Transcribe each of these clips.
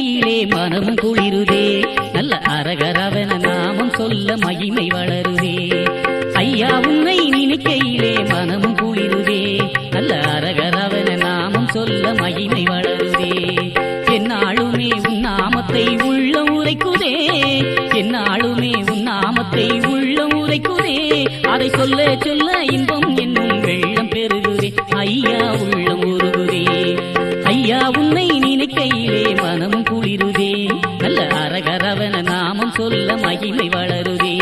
நினைக்கையிலே மனமும் குளிருதே நல்ல அரகரவன நாமம் சொல்ல மகிமை வளருதே ஐயா உன்னை நினைக்கையிலே மனமும் குளிருதே நல்ல அரகரவன நாமம் சொல்ல மகிமை வளருதே என்னாலுமே உன் நாமத்தை உள்ள உரைக்குதே என்னாலுமே உன் நாமத்தை உள்ள உரைக்குதே அதை சொல்ல சொல்ல இன்பம் என்னும் வெள்ளம் பெருகுதே ஐயா உள்ளம் உருகுதே ஐயா உன்னை நினைக்கையிலே மனமும் குளிருதே நல்ல அரகரவன நாமம் சொல்ல மகிமை வளருதே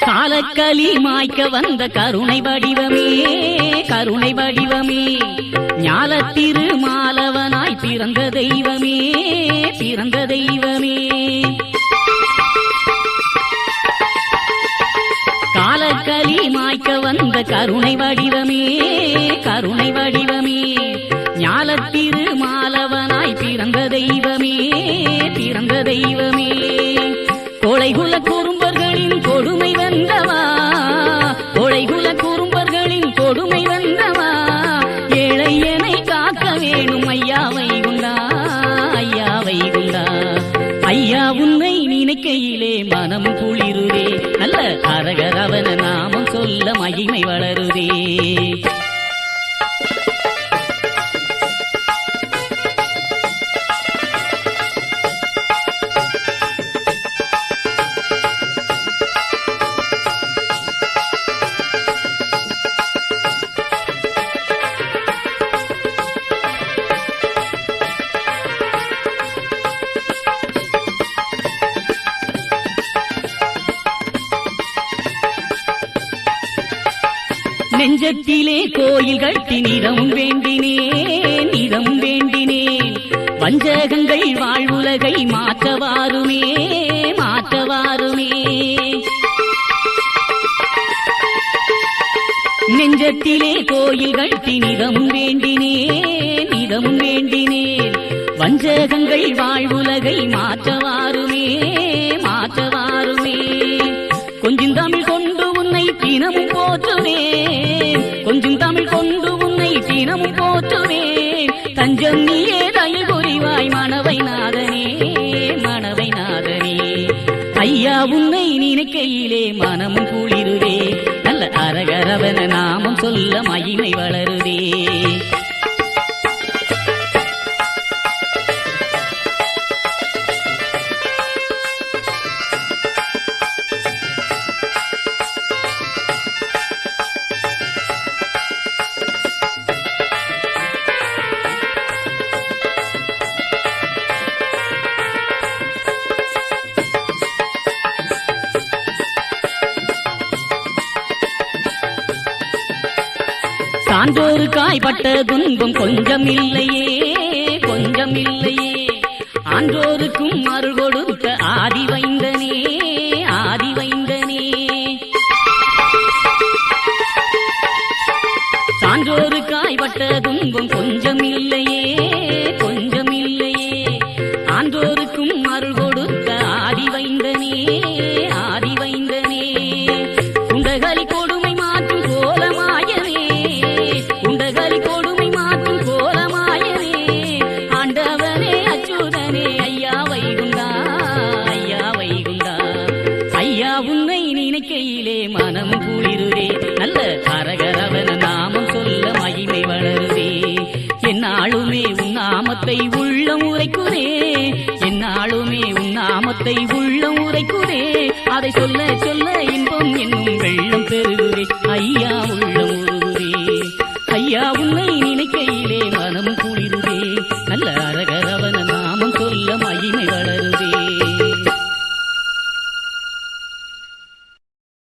காலக்கலி மாய்க்க வந்த கருணை வடிவமே கருணை வடிவமே ஞாலத்திரு மாலவனாய் பிறந்த தெய்வமே பிறந்த தெய்வமே காலக்கலி மாய்க்க வந்த கருணை வடிவமே கருணை வடிவமே ஞாலத்திரு மாலவனாய் பிறந்த தெய்வமே பிறந்த தெய்வமே கொலைகுல குறும்பர்களின் கொடுமை வந்தவா கொலைகுல குறும்பர்களின் கொடுமை வந்தவா ஏழையனை காக்க வேணும் ஐயாவை குண்டா ஐயாவை குண்டா ஐயா உன்னை நினைக்கையிலே மனம் குளிருதே நல்ல அரகரவன நாமம் சொல்ல மகிமை வளருதே நெஞ்சத்திலே கோயில் கட்டி நிறம் வேண்டினேன் நிறம் வேண்டினேன் வஞ்சகங்கள் வாழ்வுலகை மாற்றவாருமே மாற்றவாருமே நெஞ்சத்திலே கோயில் கட்டி நிறம் வேண்டினேன் நிறம் வேண்டினேன் வஞ்சகங்கள் வாழ்வுலகை மாற்றவாருமே மாற்றவாருமே கொஞ்சம் தமிழ் கொண்டு உன்னை தினமும் போற்றுவேன் கொஞ்சம் தமிழ் கொண்டு உன்னை தினமும் போற்றுவேன் தஞ்சம் நீயே தயல் புரிவாய் மணவை நாதனே மணவை நாதனே ஐயா உன்னை நினைக்கையிலே மனமும் குளிருதே நல்ல அரகரவன நாமம் சொல்ல மகிமை வளருதே சான்றோரு காய்பட்ட துன்பம் கொஞ்சம் இல்லையே கொஞ்சம் இல்லையே ஆன்றோருக்கும் அருள் கொடுத்த ஆதி வைந்தனே ஆதி வைந்தனே சான்றோரு காய்பட்ட துன்பம் கொஞ்சம் இல்லையே கொஞ்சம் இல்லையே ஆன்றோருக்கும் அருள் கொடுத்த ஆதி வைந்தனே ஆதி வைந்தனே குண்டகளி கொடுமை மாற்றும் கோலமாயவே குண்டகளி கொடுமை மாற்றும் கோலமாயவே ஆண்டவனே அச்சுதனே ஐயா வைகுண்டா ஐயா வைகுண்டா ஐயா உன்னை நினைக்கையிலே மனம் குளிருதே நல்ல அரகரவன நாமம் சொல்ல மகிமை வளருதே என்னாலுமே உன் நாமத்தை உள்ளம் உரைக்குதே என்னாலுமே உன் நாமத்தை உள்ளம் உரைக்குதே அதை சொல்ல சொல்ல இன்பம் என்னும்